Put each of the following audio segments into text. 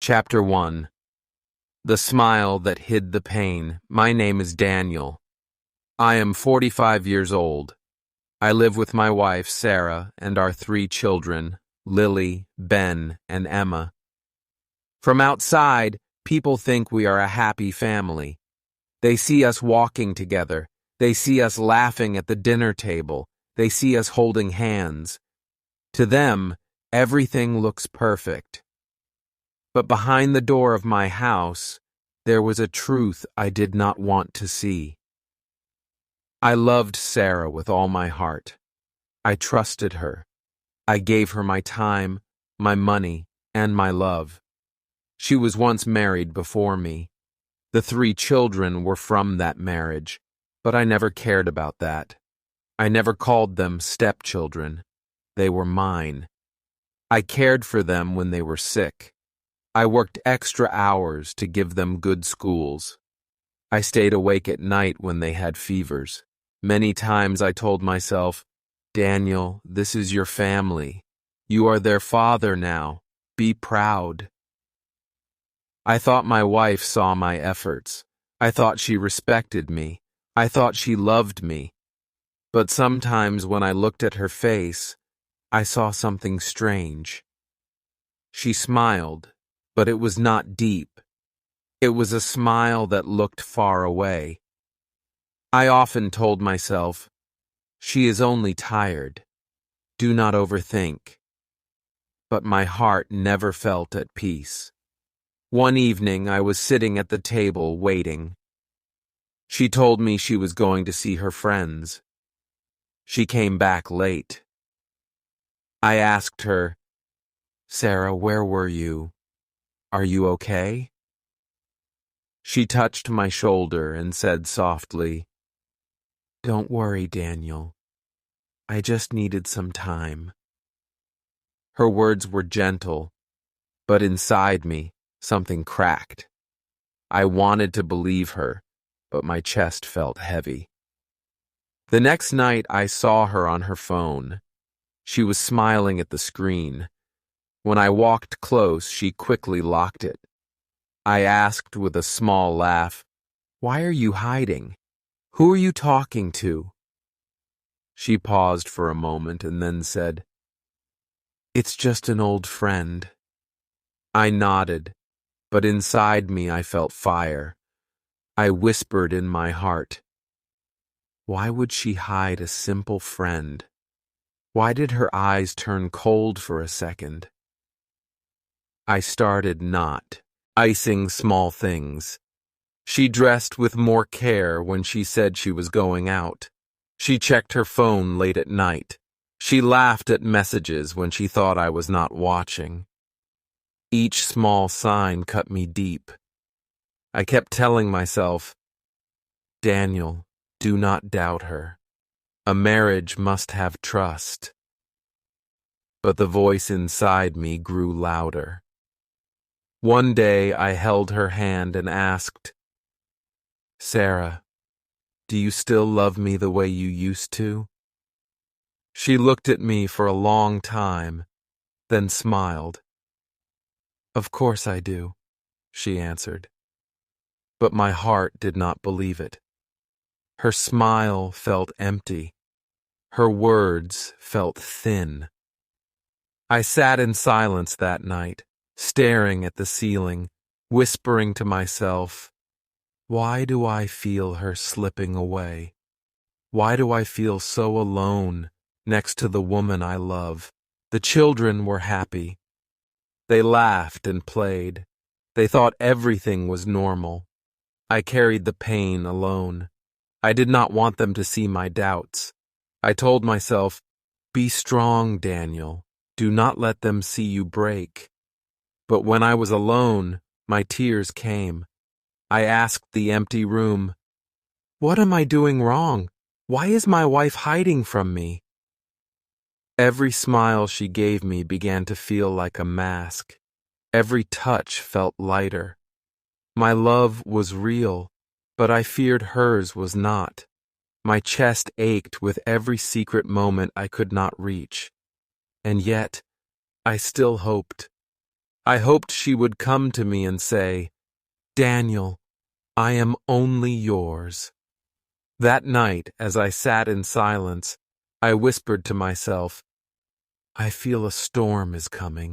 Chapter 1. The Smile That Hid the Pain. My name is Daniel. I am 45 years old. I live with my wife, Sarah, and our 3 children, Lily, Ben, and Emma. From outside, people think we are a happy family. They see us walking together. They see us laughing at the dinner table. They see us holding hands. To them, everything looks perfect. But behind the door of my house, there was a truth I did not want to see. I loved Sarah with all my heart. I trusted her. I gave her my time, my money, and my love. She was once married before me. The 3 children were from that marriage, but I never cared about that. I never called them stepchildren. They were mine. I cared for them when they were sick. I worked extra hours to give them good schools. I stayed awake at night when they had fevers. Many times I told myself, "Daniel, this is your family. You are their father now. Be proud." I thought my wife saw my efforts. I thought she respected me. I thought she loved me. But sometimes when I looked at her face, I saw something strange. She smiled, but it was not deep. It was a smile that looked far away. I often told myself, "She is only tired. Do not overthink." But my heart never felt at peace. One evening I was sitting at the table waiting. She told me she was going to see her friends. She came back late. I asked her, "Sarah, where were you? Are you okay?" She touched my shoulder and said softly, "Don't worry, Daniel. I just needed some time." Her words were gentle, but inside me, something cracked. I wanted to believe her, but my chest felt heavy. The next night I saw her on her phone. She was smiling at the screen. When I walked close, she quickly locked it. I asked with a small laugh, "Why are you hiding? Who are you talking to?" She paused for a moment and then said, "It's just an old friend." I nodded, but inside me I felt fire. I whispered in my heart, why would she hide a simple friend? Why did her eyes turn cold for a second? I started not icing small things. She dressed with more care when she said she was going out. She checked her phone late at night. She laughed at messages when she thought I was not watching. Each small sign cut me deep. I kept telling myself, "Daniel, do not doubt her. A marriage must have trust." But the voice inside me grew louder. One day I held her hand and asked, "Sarah, do you still love me the way you used to?" She looked at me for a long time, then smiled. "Of course I do," she answered. But my heart did not believe it. Her smile felt empty. Her words felt thin. I sat in silence that night, staring at the ceiling, whispering to myself, why do I feel her slipping away? Why do I feel so alone next to the woman I love? The children were happy. They laughed and played. They thought everything was normal. I carried the pain alone. I did not want them to see my doubts. I told myself, "Be strong, Daniel. Do not let them see you break." But when I was alone, my tears came. I asked the empty room, "What am I doing wrong? Why is my wife hiding from me?" Every smile she gave me began to feel like a mask. Every touch felt lighter. My love was real, but I feared hers was not. My chest ached with every secret moment I could not reach. And yet, I still hoped. I hoped she would come to me and say, "Daniel, I am only yours." That night, as I sat in silence, I whispered to myself, "I feel a storm is coming.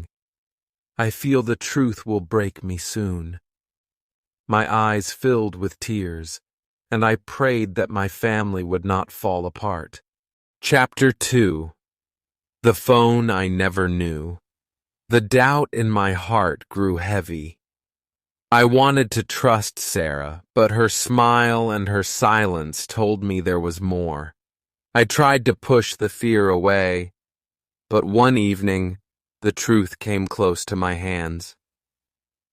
I feel the truth will break me soon." My eyes filled with tears, and I prayed that my family would not fall apart. Chapter 2. The Phone I Never Knew. The doubt in my heart grew heavy. I wanted to trust Sarah, but her smile and her silence told me there was more. I tried to push the fear away, but one evening, the truth came close to my hands.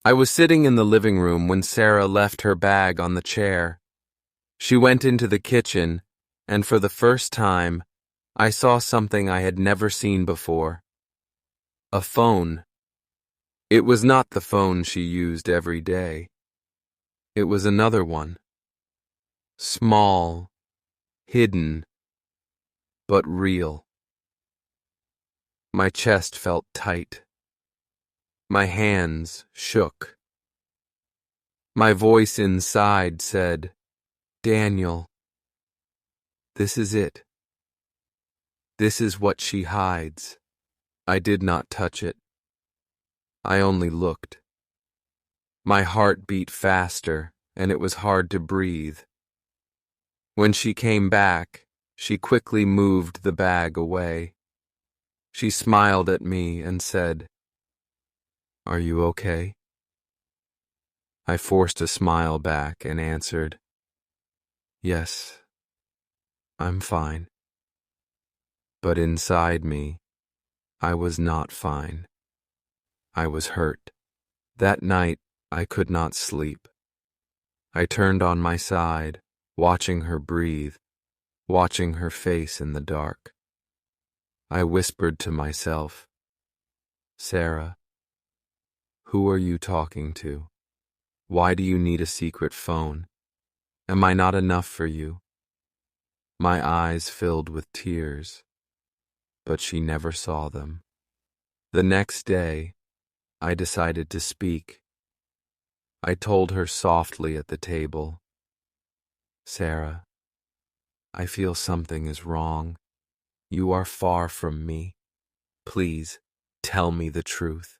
I was sitting in the living room when Sarah left her bag on the chair. She went into the kitchen, and for the first time, I saw something I had never seen before. A phone. It was not the phone she used every day. It was another one. Small, hidden, but real. My chest felt tight. My hands shook. My voice inside said, "Daniel, this is it. This is what she hides." I did not touch it. I only looked. My heart beat faster, and it was hard to breathe. When she came back, she quickly moved the bag away. She smiled at me and said, "Are you okay?" I forced a smile back and answered, "Yes, I'm fine." But inside me, I was not fine. I was hurt. That night, I could not sleep. I turned on my side, watching her breathe, watching her face in the dark. I whispered to myself, "Sarah, who are you talking to? Why do you need a secret phone? Am I not enough for you?" My eyes filled with tears, but she never saw them. The next day, I decided to speak. I told her softly at the table, "Sarah, I feel something is wrong. You are far from me. Please, tell me the truth."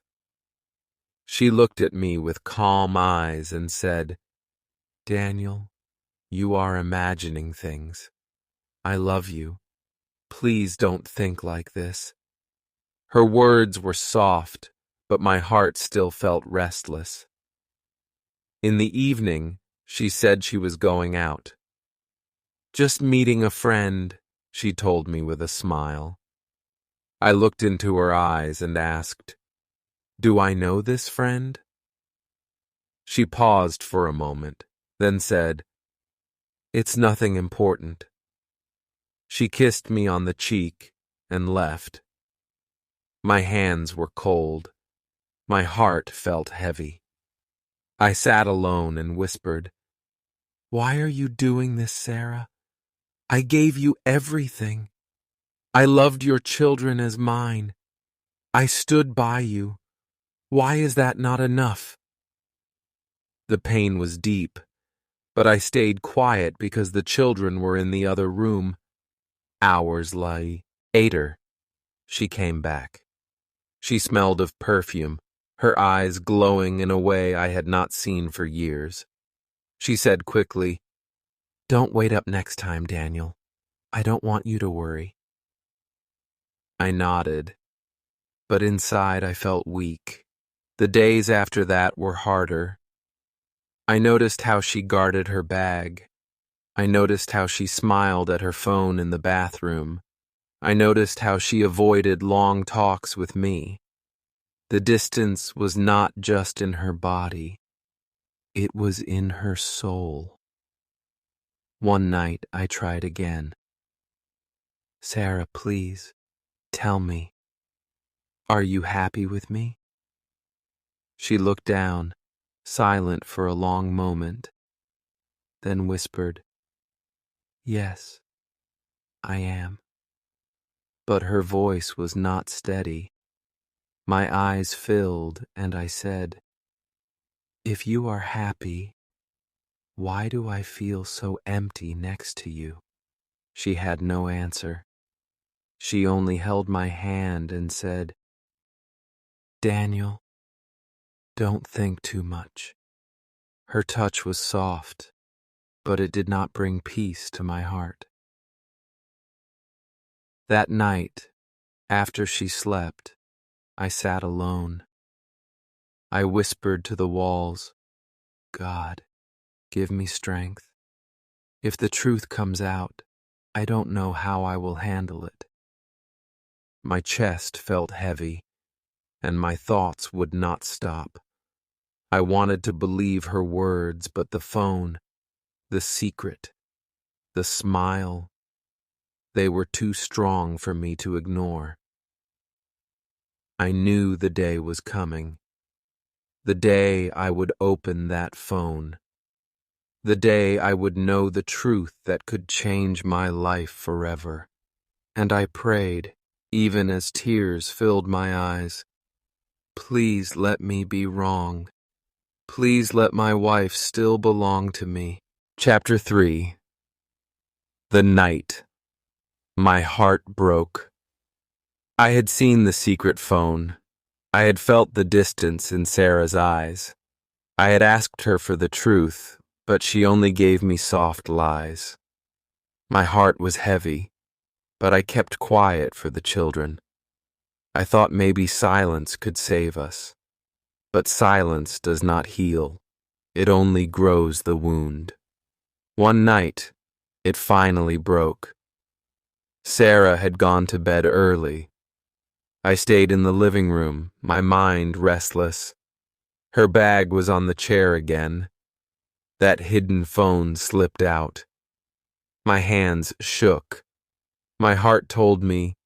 She looked at me with calm eyes and said, "Daniel, you are imagining things. I love you. Please don't think like this." Her words were soft, but my heart still felt restless. In the evening, she said she was going out. "Just meeting a friend," she told me with a smile. I looked into her eyes and asked, "Do I know this friend?" She paused for a moment, then said, "It's nothing important." She kissed me on the cheek and left. My hands were cold. My heart felt heavy. I sat alone and whispered, "Why are you doing this, Sarah? I gave you everything. I loved your children as mine. I stood by you. Why is that not enough?" The pain was deep, but I stayed quiet because the children were in the other room. Hours later, she came back. She smelled of perfume, her eyes glowing in a way I had not seen for years. She said quickly, "Don't wait up next time, Daniel. I don't want you to worry." I nodded, but inside I felt weak. The days after that were harder. I noticed how she guarded her bag. I noticed how she smiled at her phone in the bathroom. I noticed how she avoided long talks with me. The distance was not just in her body. It was in her soul. One night I tried again. "Sarah, please, tell me, are you happy with me?" She looked down, silent for a long moment, then whispered, "Yes, I am." But her voice was not steady. My eyes filled, and I said, "If you are happy, why do I feel so empty next to you?" She had no answer. She only held my hand and said, "Daniel, don't think too much." Her touch was soft, but it did not bring peace to my heart. That night, after she slept, I sat alone. I whispered to the walls, "God, give me strength. If the truth comes out, I don't know how I will handle it." My chest felt heavy, and my thoughts would not stop. I wanted to believe her words, but the phone, the secret, the smile, they were too strong for me to ignore. I knew the day was coming. The day I would open that phone. The day I would know the truth that could change my life forever. And I prayed, even as tears filled my eyes, "Please let me be wrong. Please let my wife still belong to me." Chapter 3. The night. My heart broke. I had seen the secret phone. I had felt the distance in Sarah's eyes. I had asked her for the truth, but she only gave me soft lies. My heart was heavy, but I kept quiet for the children. I thought maybe silence could save us. But silence does not heal. It only grows the wound. One night, it finally broke. Sarah had gone to bed early. I stayed in the living room, my mind restless. Her bag was on the chair again. That hidden phone slipped out. My hands shook. My heart told me,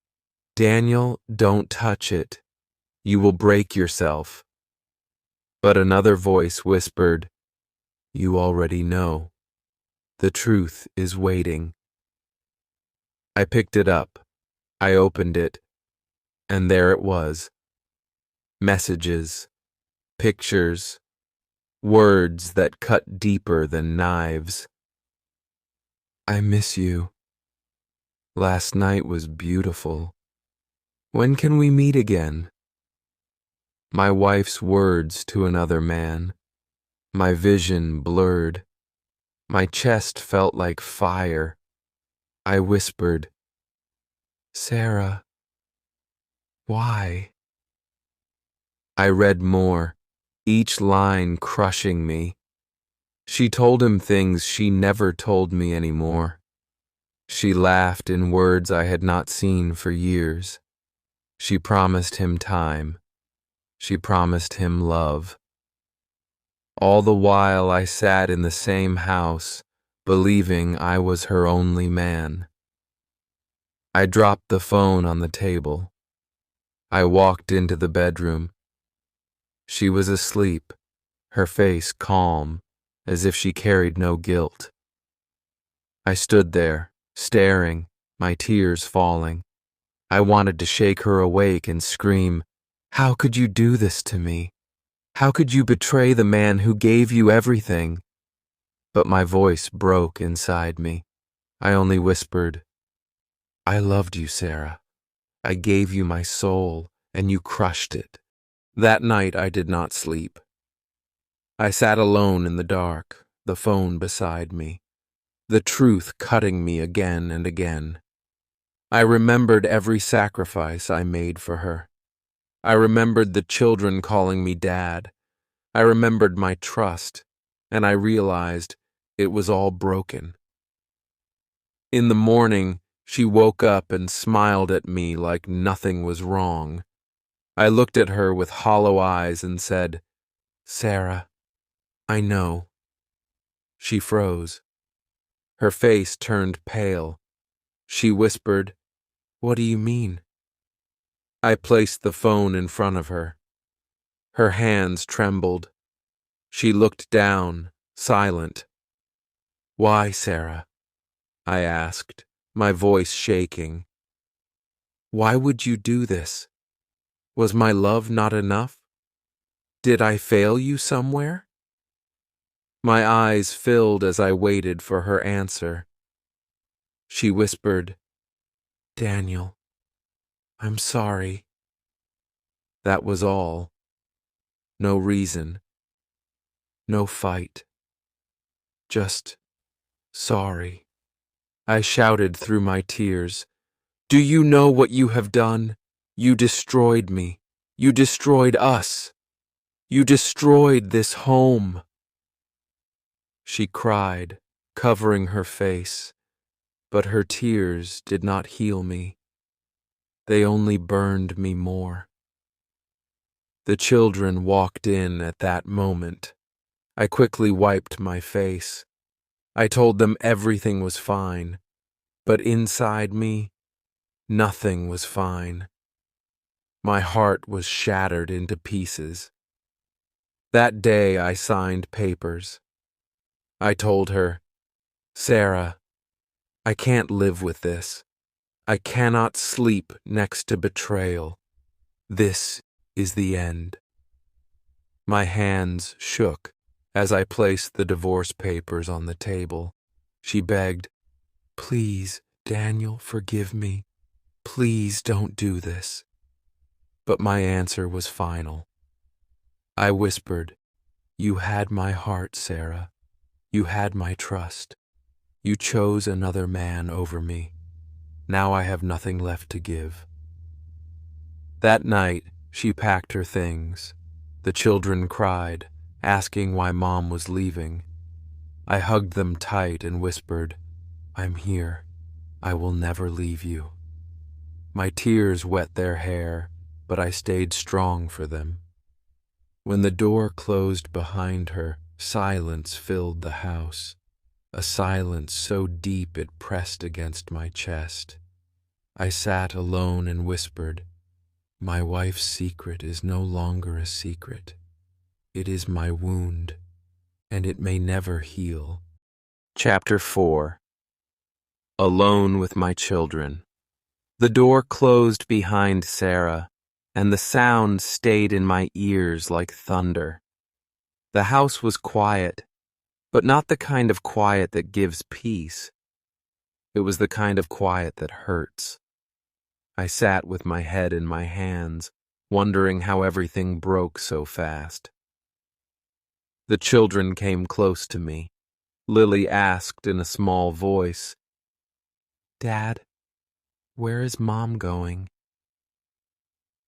"Daniel, don't touch it. You will break yourself." But another voice whispered, "You already know. The truth is waiting." I picked it up. I opened it, and there it was. Messages, pictures, words that cut deeper than knives. "I miss you. Last night was beautiful. When can we meet again?" My wife's words to another man. My vision blurred. My chest felt like fire. I whispered, "Sarah, why?" I read more, each line crushing me. She told him things she never told me anymore. She laughed in words I had not seen for years. She promised him time. She promised him love. All the while I sat in the same house, believing I was her only man. I dropped the phone on the table. I walked into the bedroom. She was asleep, her face calm, as if she carried no guilt. I stood there, staring, my tears falling. I wanted to shake her awake and scream, "How could you do this to me? How could you betray the man who gave you everything?" But my voice broke inside me. I only whispered, "I loved you, Sarah. I gave you my soul, and you crushed it." That night I did not sleep. I sat alone in the dark, the phone beside me, the truth cutting me again and again. I remembered every sacrifice I made for her. I remembered the children calling me dad. I remembered my trust, and I realized it was all broken. In the morning, she woke up and smiled at me like nothing was wrong. I looked at her with hollow eyes and said, "Sarah, I know." She froze. Her face turned pale. She whispered, "What do you mean?" I placed the phone in front of her. Her hands trembled. She looked down, silent. "Why, Sarah?" I asked, my voice shaking. "Why would you do this? Was my love not enough? Did I fail you somewhere? My eyes filled as I waited for her answer. She whispered, "Daniel, I'm sorry." That was all. No reason. No fight. Just sorry. I shouted through my tears. Do you know what you have done? You destroyed me. You destroyed us. You destroyed this home. She cried, covering her face, but her tears did not heal me. They only burned me more. The children walked in at that moment. I quickly wiped my face. I told them everything was fine, but inside me, nothing was fine. My heart was shattered into pieces. That day I signed papers. I told her, "Sarah, I can't live with this. I cannot sleep next to betrayal. This is the end." My hands shook as I placed the divorce papers on the table. She begged, "Please, Daniel, forgive me. Please don't do this." But my answer was final. I whispered, "You had my heart, Sarah. You had my trust. You chose another man over me. Now I have nothing left to give." That night, she packed her things. The children cried, asking why Mom was leaving. I hugged them tight and whispered, "I'm here. I will never leave you." My tears wet their hair, but I stayed strong for them. When the door closed behind her, silence filled the house, a silence so deep it pressed against my chest. I sat alone and whispered, "My wife's secret is no longer a secret. It is my wound, and it may never heal." Chapter 4. Alone with my children. The door closed behind Sarah, and the sound stayed in my ears like thunder. The house was quiet, but not the kind of quiet that gives peace. It was the kind of quiet that hurts. I sat with my head in my hands, wondering how everything broke so fast. The children came close to me. Lily asked in a small voice, "Dad, where is Mom going?"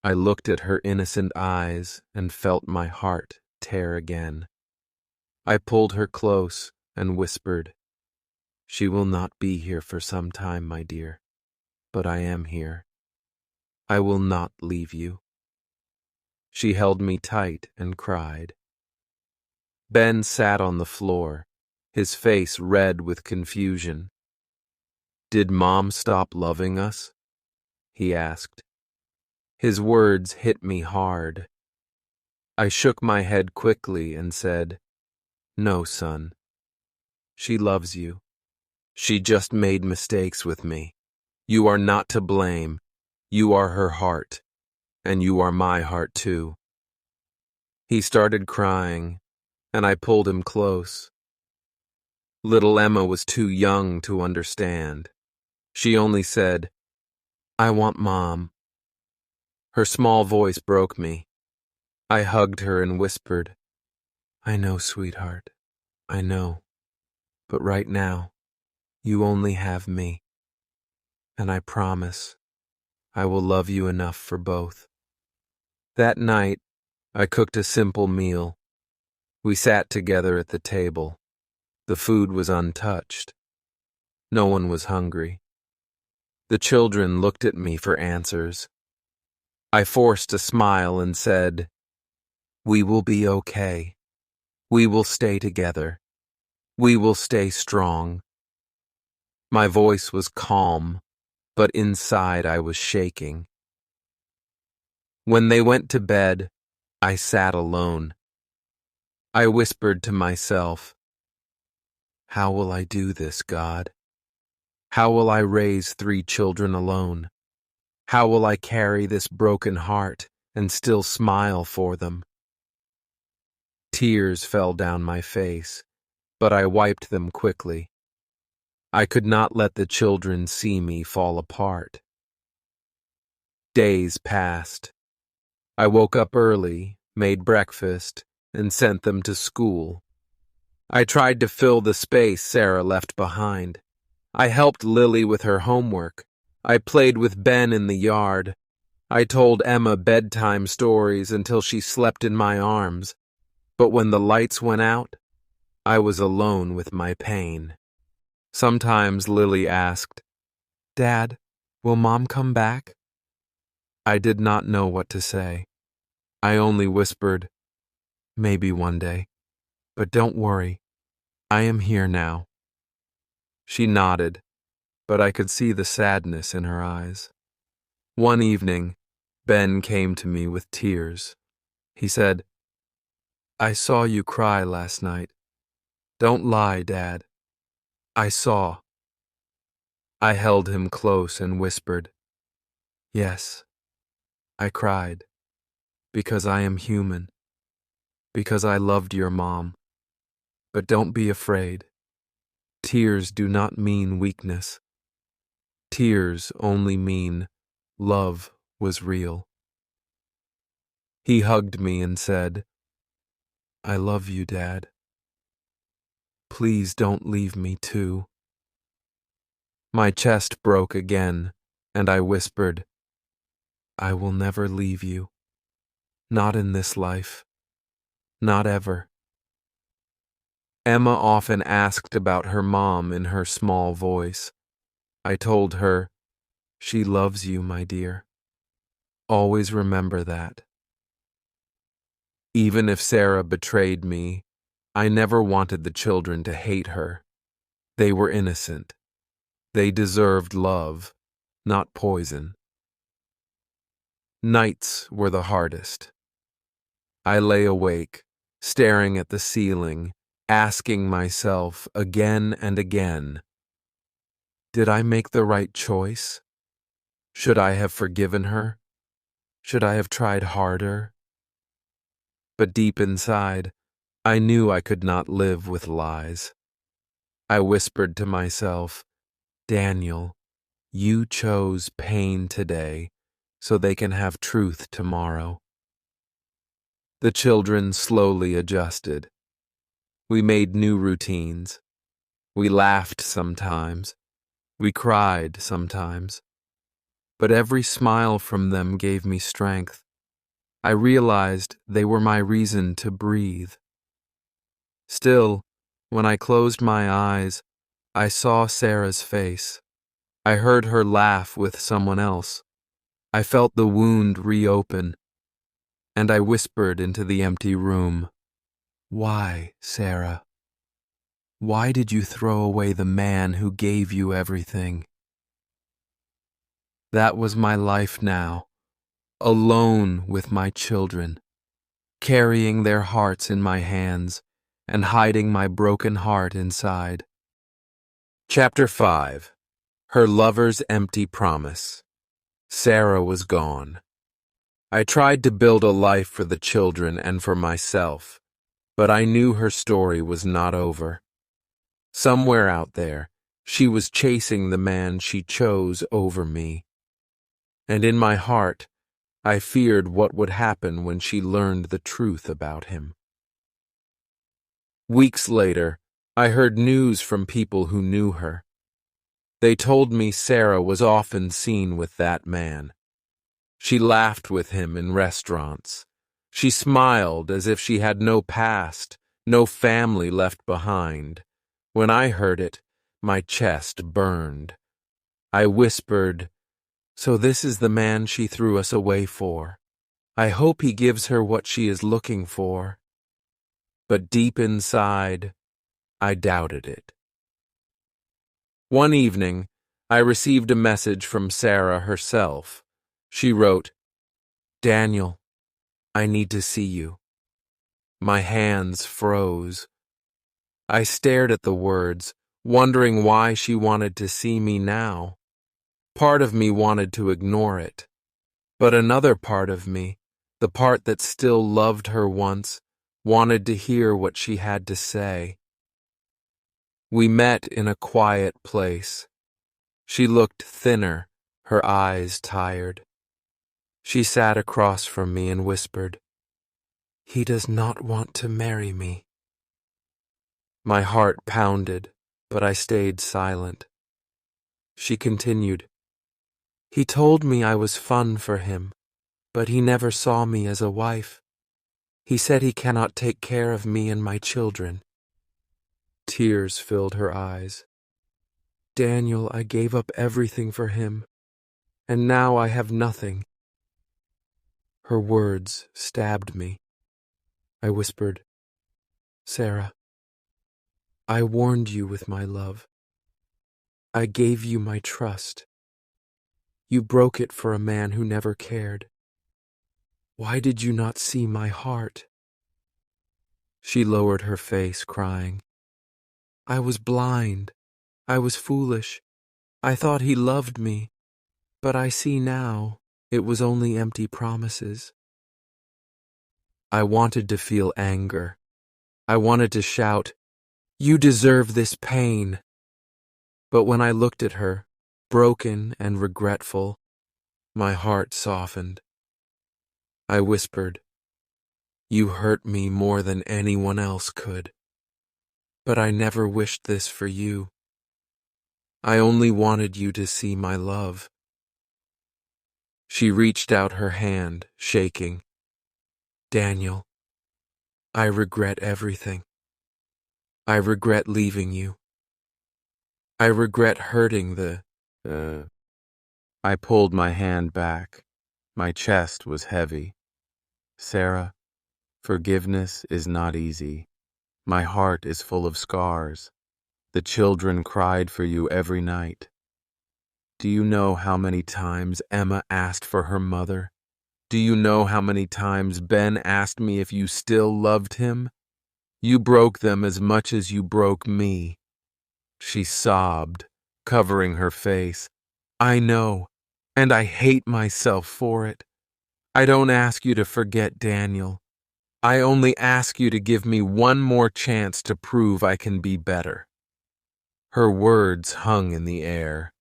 I looked at her innocent eyes and felt my heart tear again. I pulled her close and whispered, "She will not be here for some time, my dear, but I am here. I will not leave you." She held me tight and cried. Ben sat on the floor, his face red with confusion. "Did Mom stop loving us?" he asked. His words hit me hard. I shook my head quickly and said, "No, son. She loves you. She just made mistakes with me. You are not to blame. You are her heart, and you are my heart too." He started crying, and I pulled him close. Little Emma was too young to understand. She only said, "I want Mom." Her small voice broke me. I hugged her and whispered, "I know, sweetheart. I know. But right now, you only have me. And I promise I will love you enough for both." That night, I cooked a simple meal. We sat together at the table. The food was untouched. No one was hungry. The children looked at me for answers. I forced a smile and said, "We will be okay. We will stay together. We will stay strong." My voice was calm, but inside I was shaking. When they went to bed, I sat alone. I whispered to myself, "How will I do this, God? How will I raise 3 children alone? How will I carry this broken heart and still smile for them. Tears fell down my face, but I wiped them quickly. I could not let the children see me fall apart. Days passed. I woke up early, made breakfast, and sent them to school. I tried to fill the space Sarah left behind. I helped Lily with her homework. I played with Ben in the yard. I told Emma bedtime stories until she slept in my arms. But when the lights went out, I was alone with my pain. Sometimes Lily asked, "Dad, will Mom come back?" I did not know what to say. I only whispered, "Maybe one day. But don't worry, I am here now." She nodded, but I could see the sadness in her eyes. One evening, Ben came to me with tears. He said, "I saw you cry last night. Don't lie, Dad. I saw." I held him close and whispered, "Yes, I cried, because I am human, because I loved your mom. But don't be afraid. Tears do not mean weakness. Tears only mean love was real." He hugged me and said, "I love you, Dad. Please don't leave me too." My chest broke again, and I whispered, "I will never leave you. Not in this life. Not ever." Emma often asked about her mom in her small voice. I told her, "She loves you, my dear. Always remember that." Even if Sarah betrayed me, I never wanted the children to hate her. They were innocent. They deserved love, not poison. Nights were the hardest. I lay awake, staring at the ceiling, asking myself again and again, did I make the right choice? Should I have forgiven her? Should I have tried harder? But deep inside, I knew I could not live with lies. I whispered to myself, "Daniel, you chose pain today, so they can have truth tomorrow." The children slowly adjusted. We made new routines. We laughed sometimes. We cried sometimes. But every smile from them gave me strength. I realized they were my reason to breathe. Still, when I closed my eyes, I saw Sarah's face. I heard her laugh with someone else. I felt the wound reopen, and I whispered into the empty room, "Why, Sarah? Why did you throw away the man who gave you everything?" That was my life now, alone with my children, carrying their hearts in my hands and hiding my broken heart inside. Chapter 5. Her Lover's Empty Promise. Sarah was gone. I tried to build a life for the children and for myself, but I knew her story was not over. Somewhere out there, she was chasing the man she chose over me. And in my heart, I feared what would happen when she learned the truth about him. Weeks later, I heard news from people who knew her. They told me Sarah was often seen with that man. She laughed with him in restaurants. She smiled as if she had no past, no family left behind. When I heard it, my chest burned. I whispered, "So this is the man she threw us away for. I hope he gives her what she is looking for." But deep inside, I doubted it. One evening, I received a message from Sarah herself. She wrote, "Daniel, I need to see you." My hands froze. I stared at the words, wondering why she wanted to see me now. Part of me wanted to ignore it, but another part of me, The part that still loved her once wanted to hear what she had to say. We met in a quiet place. She looked thinner, her eyes tired. She sat across from me and whispered, "He does not want to marry me." My heart pounded, but I stayed silent. She continued, "He told me I was fun for him, but he never saw me as a wife. He said he cannot take care of me and my children." Tears filled her eyes. "Daniel, I gave up everything for him, and now I have nothing." Her words stabbed me. I whispered, "Sarah, I warned you with my love. I gave you my trust. You broke it for a man who never cared. Why did you not see my heart?" She lowered her face, crying, "I was blind. I was foolish. I thought he loved me, but I see now it was only empty promises." I wanted to feel anger. I wanted to shout, "You deserve this pain." But when I looked at her, broken and regretful, my heart softened. I whispered, "You hurt me more than anyone else could. But I never wished this for you. I only wanted you to see my love." She reached out her hand, shaking. "Daniel, I regret everything. I regret leaving you. I regret hurting the, I pulled my hand back. My chest was heavy. "Sarah, forgiveness is not easy. My heart is full of scars. The children cried for you every night. Do you know how many times Emma asked for her mother? Do you know how many times Ben asked me if you still loved him? You broke them as much as you broke me." She sobbed, covering her face. "I know, and I hate myself for it. I don't ask you to forget Daniel. I only ask you to give me one more chance to prove I can be better." Her words hung in the air.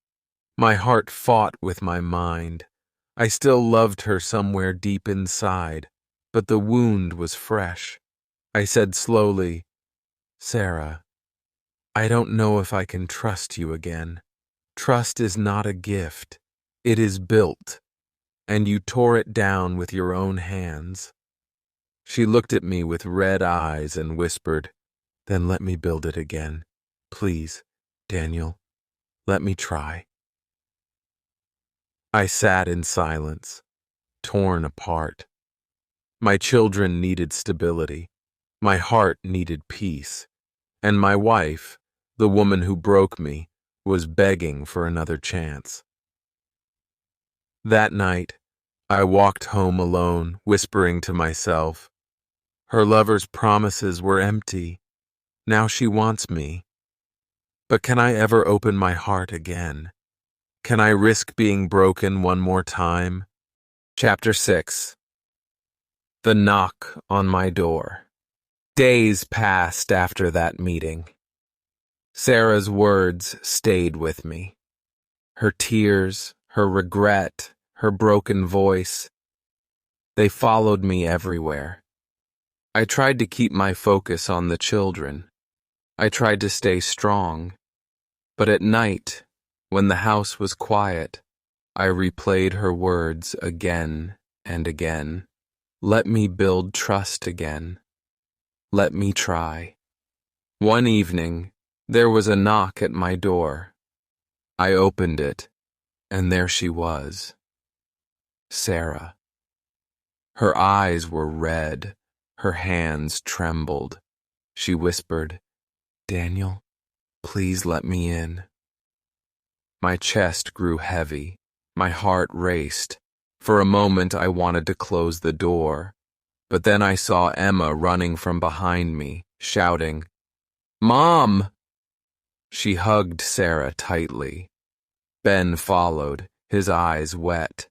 My heart fought with my mind. I still loved her somewhere deep inside, but the wound was fresh. I said slowly, "Sarah, I don't know if I can trust you again. Trust is not a gift. It is built, and you tore it down with your own hands." She looked at me with red eyes and whispered, "Then let me build it again. Please, Daniel, let me try." I sat in silence, torn apart. My children needed stability. My heart needed peace. And my wife, the woman who broke me, was begging for another chance. That night, I walked home alone, whispering to myself, "Her lover's promises were empty. Now she wants me. But can I ever open my heart again? Can I risk being broken one more time?" Chapter 6. The knock on my door. Days passed after that meeting. Sarah's words stayed with me. Her tears, her regret, her broken voice, they followed me everywhere. I tried to keep my focus on the children. I tried to stay strong. But at night, when the house was quiet, I replayed her words again and again. Let me build trust again. Let me try. One evening, there was a knock at my door. I opened it, and there she was. Sarah. Her eyes were red, her hands trembled. She whispered, "Daniel, please let me in." My chest grew heavy. My heart raced. For a moment I wanted to close the door, but then I saw Emma running from behind me, shouting, "Mom!" She hugged Sarah tightly. Ben followed, his eyes wet.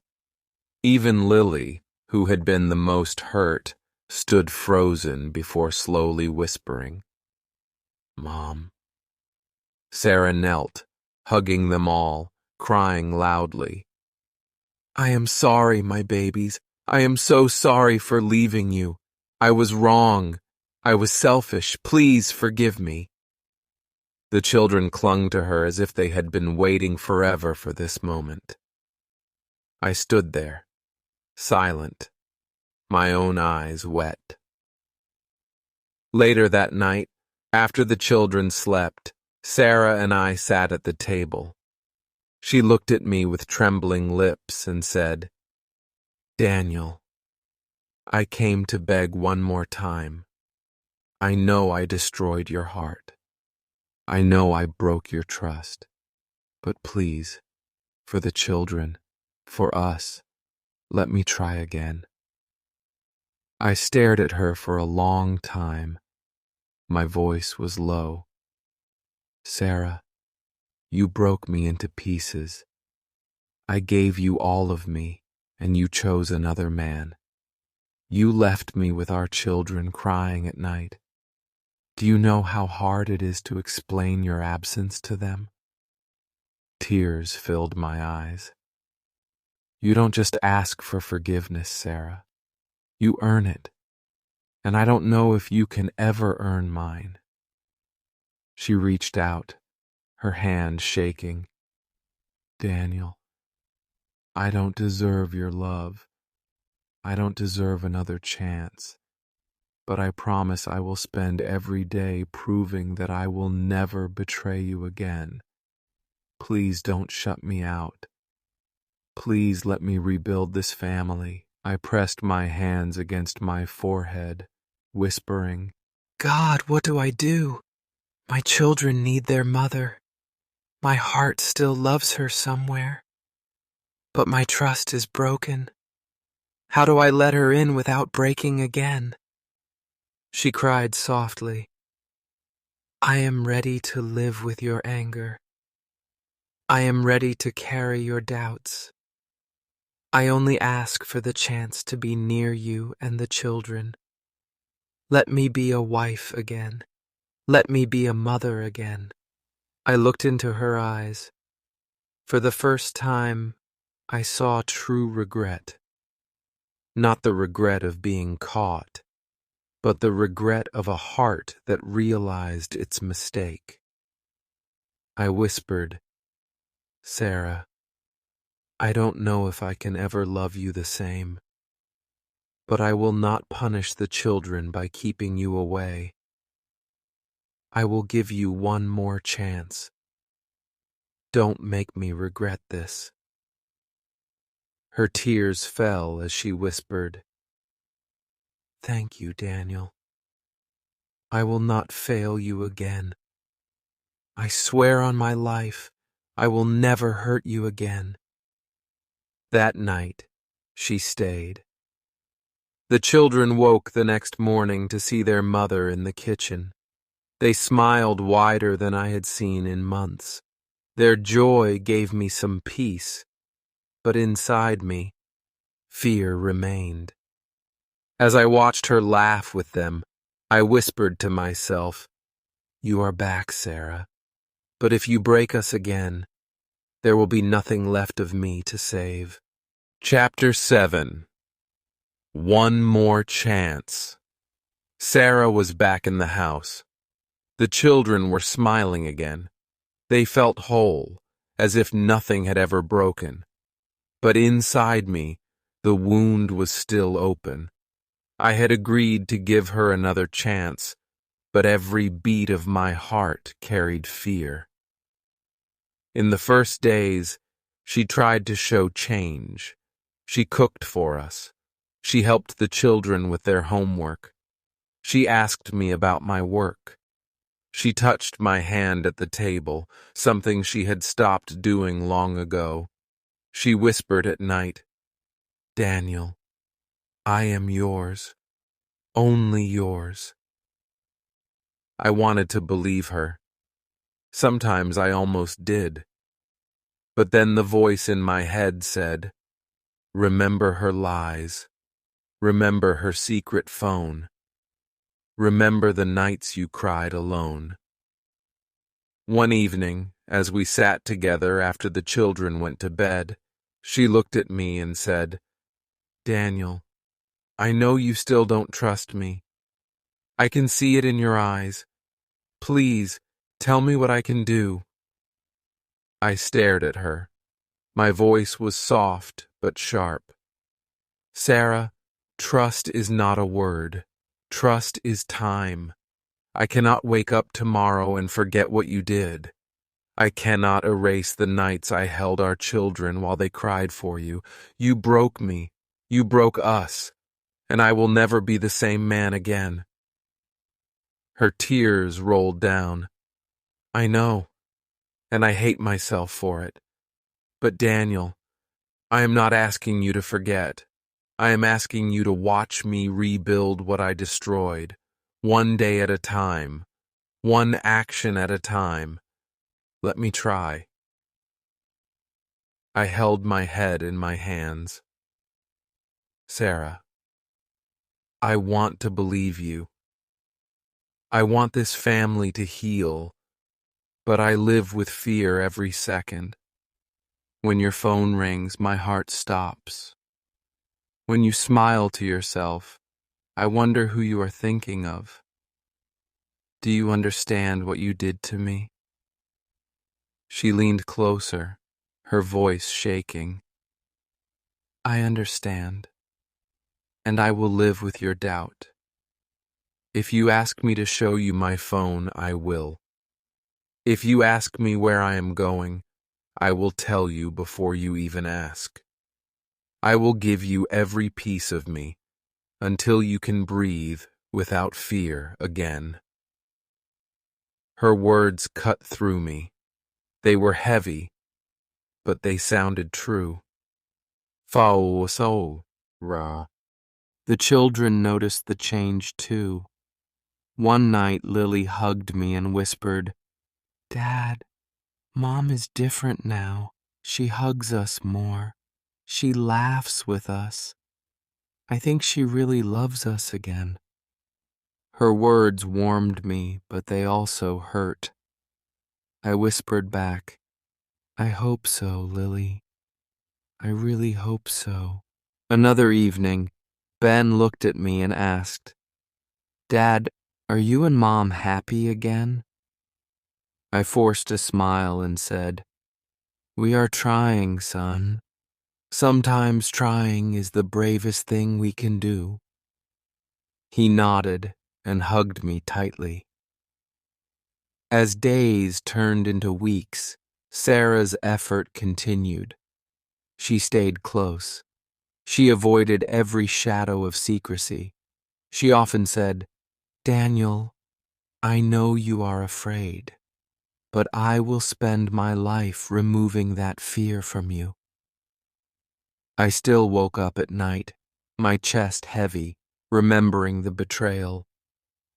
Even Lily, who had been the most hurt, stood frozen before slowly whispering, "Mom." Sarah knelt, hugging them all, crying loudly. "I am sorry, my babies. I am so sorry for leaving you. I was wrong. I was selfish. Please forgive me." The children clung to her as if they had been waiting forever for this moment. I stood there, silent, my own eyes wet. Later that night, after the children slept, Sarah and I sat at the table. She looked at me with trembling lips and said, "Daniel, I came to beg one more time. I know I destroyed your heart. I know I broke your trust. But please, for the children, for us, let me try again." I stared at her for a long time. My voice was low. "Sarah, you broke me into pieces. I gave you all of me, and you chose another man. You left me with our children crying at night. Do you know how hard it is to explain your absence to them?" Tears filled my eyes. "You don't just ask for forgiveness, Sarah. You earn it, and I don't know if you can ever earn mine." She reached out, her hand shaking. "Daniel, I don't deserve your love. I don't deserve another chance. But I promise I will spend every day proving that I will never betray you again. Please don't shut me out. Please let me rebuild this family." I pressed my hands against my forehead, whispering, "God, what do I do? My children need their mother. My heart still loves her somewhere. But my trust is broken. How do I let her in without breaking again?" She cried softly, "I am ready to live with your anger. I am ready to carry your doubts. I only ask for the chance to be near you and the children. Let me be a wife again. Let me be a mother again." I looked into her eyes. For the first time, I saw true regret. Not the regret of being caught, but the regret of a heart that realized its mistake. I whispered, "Sarah, I don't know if I can ever love you the same, but I will not punish the children by keeping you away. I will give you one more chance. Don't make me regret this." Her tears fell as she whispered, "Thank you, Daniel. I will not fail you again. I swear on my life, I will never hurt you again." That night, she stayed. The children woke the next morning to see their mother in the kitchen. They smiled wider than I had seen in months. Their joy gave me some peace, but inside me, fear remained. As I watched her laugh with them, I whispered to myself, "You are back, Sarah. But if you break us again, there will be nothing left of me to save." Chapter 7. One More Chance. Sarah was back in the house. The children were smiling again. They felt whole, as if nothing had ever broken. But inside me, the wound was still open. I had agreed to give her another chance, but every beat of my heart carried fear. In the first days, she tried to show change. She cooked for us. She helped the children with their homework. She asked me about my work. She touched my hand at the table, something she had stopped doing long ago. She whispered at night, "Daniel, I am yours, only yours." I wanted to believe her. Sometimes I almost did. But then the voice in my head said, "Remember her lies. Remember her secret phone. Remember the nights you cried alone. One evening, as we sat together after the children went to bed, she looked at me and said, "Daniel, I know you still don't trust me. I can see it in your eyes. Please, tell me what I can do." I stared at her. My voice was soft but sharp. "Sarah, trust is not a word. Trust is time. I cannot wake up tomorrow and forget what you did. I cannot erase the nights I held our children while they cried for you. You broke me. You broke us. And I will never be the same man again." Her tears rolled down. "I know, and I hate myself for it. But Daniel, I am not asking you to forget. I am asking you to watch me rebuild what I destroyed, one day at a time, one action at a time. Let me try." I held my head in my hands. "Sarah, I want to believe you. I want this family to heal, but I live with fear every second. When your phone rings, my heart stops. When you smile to yourself, I wonder who you are thinking of. Do you understand what you did to me?" She leaned closer, her voice shaking. "I understand, and I will live with your doubt. If you ask me to show you my phone, I will. If you ask me where I am going, I will tell you before you even ask. I will give you every piece of me until you can breathe without fear again." Her words cut through me. They were heavy, but they sounded true. Ra. The children noticed the change too. One night, Lily hugged me and whispered, "Dad, Mom is different now. She hugs us more. She laughs with us. I think she really loves us again." Her words warmed me, but they also hurt. I whispered back, "I hope so, Lily. I really hope so." Another evening, Ben looked at me and asked, "Dad, are you and Mom happy again?" I forced a smile and said, "We are trying, son. Sometimes trying is the bravest thing we can do." He nodded and hugged me tightly. As days turned into weeks, Sarah's effort continued. She stayed close. She avoided every shadow of secrecy. She often said, "Daniel, I know you are afraid, but I will spend my life removing that fear from you." I still woke up at night, my chest heavy, remembering the betrayal.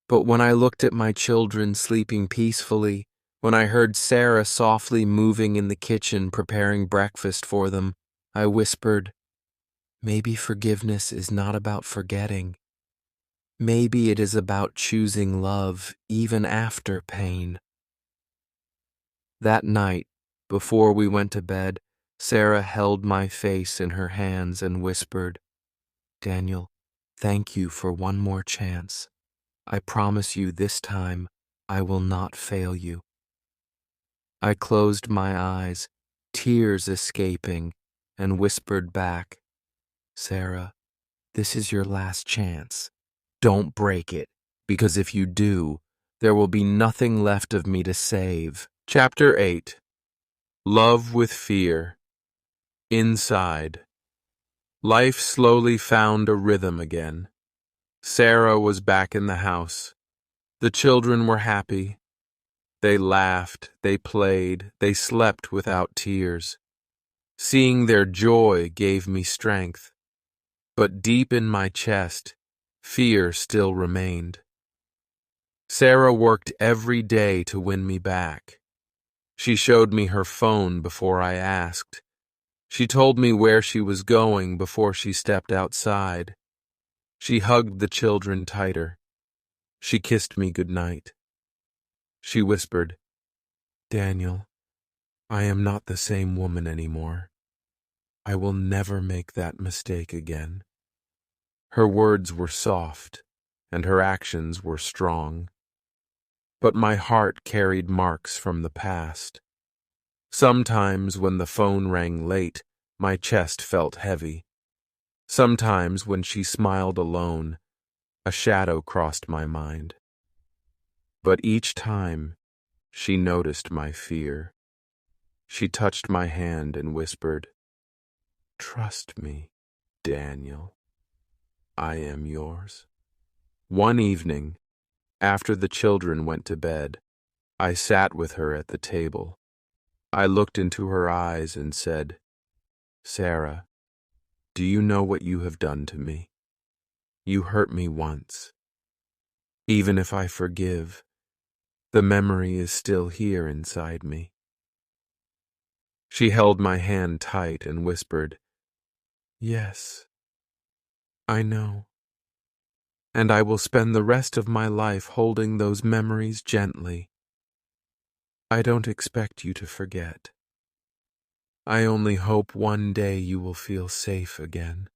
But when I looked at my children sleeping peacefully, when I heard Sarah softly moving in the kitchen preparing breakfast for them, I whispered, "Maybe forgiveness is not about forgetting. Maybe it is about choosing love even after pain." That night, before we went to bed, Sarah held my face in her hands and whispered, "Daniel, thank you for one more chance. I promise you this time I will not fail you." I closed my eyes, tears escaping, and whispered back, "Sarah, this is your last chance. Don't break it, because if you do, there will be nothing left of me to save." Chapter 8. Love with Fear. Inside. Life slowly found a rhythm again. Sarah was back in the house. The children were happy. They laughed, they played, they slept without tears. Seeing their joy gave me strength. But deep in my chest, fear still remained. Sarah worked every day to win me back. She showed me her phone before I asked. She told me where she was going before she stepped outside. She hugged the children tighter. She kissed me goodnight. She whispered, "Daniel, I am not the same woman anymore. I will never make that mistake again." Her words were soft, and her actions were strong. But my heart carried marks from the past. Sometimes when the phone rang late, my chest felt heavy. Sometimes when she smiled alone, a shadow crossed my mind. But each time, she noticed my fear. She touched my hand and whispered, "Trust me, Daniel. I am yours." One evening, after the children went to bed, I sat with her at the table. I looked into her eyes and said, "Sarah, do you know what you have done to me? You hurt me once. Even if I forgive, the memory is still here inside me." She held my hand tight and whispered, "Yes, I know. And I will spend the rest of my life holding those memories gently. I don't expect you to forget. I only hope one day you will feel safe again."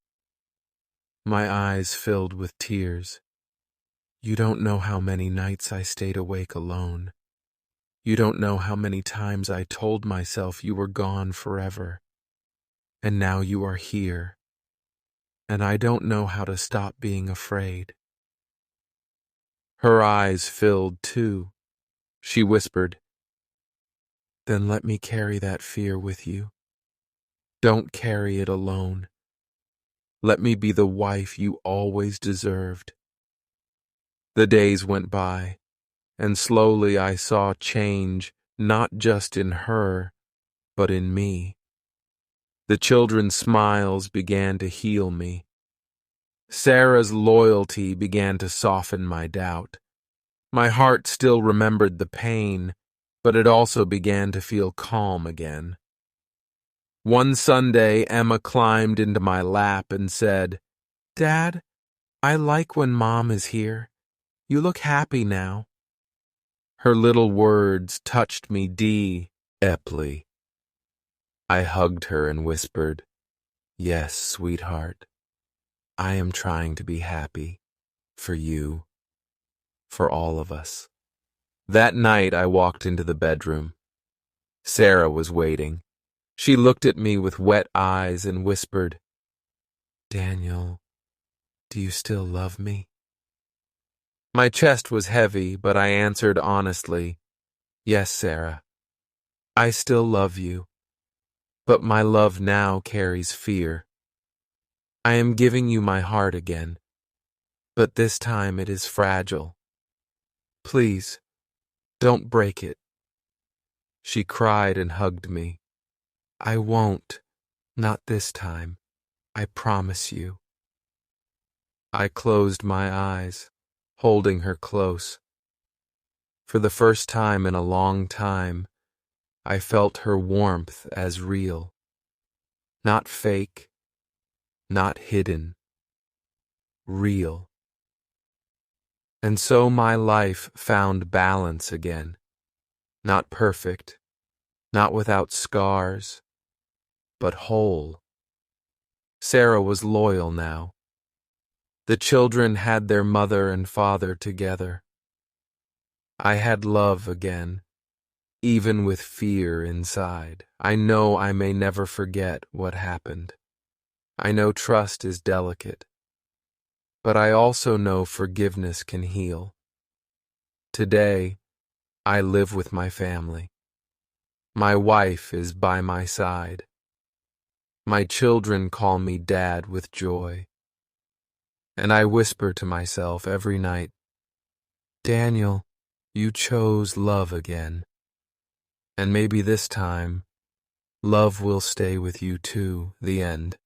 My eyes filled with tears. "You don't know how many nights I stayed awake alone. You don't know how many times I told myself you were gone forever. And now you are here. And I don't know how to stop being afraid." Her eyes filled too. She whispered, "Then let me carry that fear with you. Don't carry it alone. Let me be the wife you always deserved." The days went by, and slowly I saw change, not just in her, but in me. The children's smiles began to heal me. Sarah's loyalty began to soften my doubt. My heart still remembered the pain, but it also began to feel calm again. One Sunday, Emma climbed into my lap and said, "Dad, I like when Mom is here. You look happy now." Her little words touched me deeply. I hugged her and whispered, "Yes, sweetheart, I am trying to be happy. For you. For all of us." That night I walked into the bedroom. Sarah was waiting. She looked at me with wet eyes and whispered, "Daniel, do you still love me?" My chest was heavy, but I answered honestly, "Yes, Sarah, I still love you, but my love now carries fear. I am giving you my heart again, but this time it is fragile. Please, don't break it." She cried and hugged me. "I won't, not this time, I promise you." I closed my eyes, holding her close. For the first time in a long time, I felt her warmth as real. Not fake, not hidden. Real. And so my life found balance again. Not perfect, not without scars, but whole. Sarah was loyal now. The children had their mother and father together. I had love again, even with fear inside. I know I may never forget what happened. I know trust is delicate, but I also know forgiveness can heal. Today, I live with my family. My wife is by my side. My children call me Dad with joy. And I whisper to myself every night, "Daniel, you chose love again. And maybe this time, love will stay with you too." The end.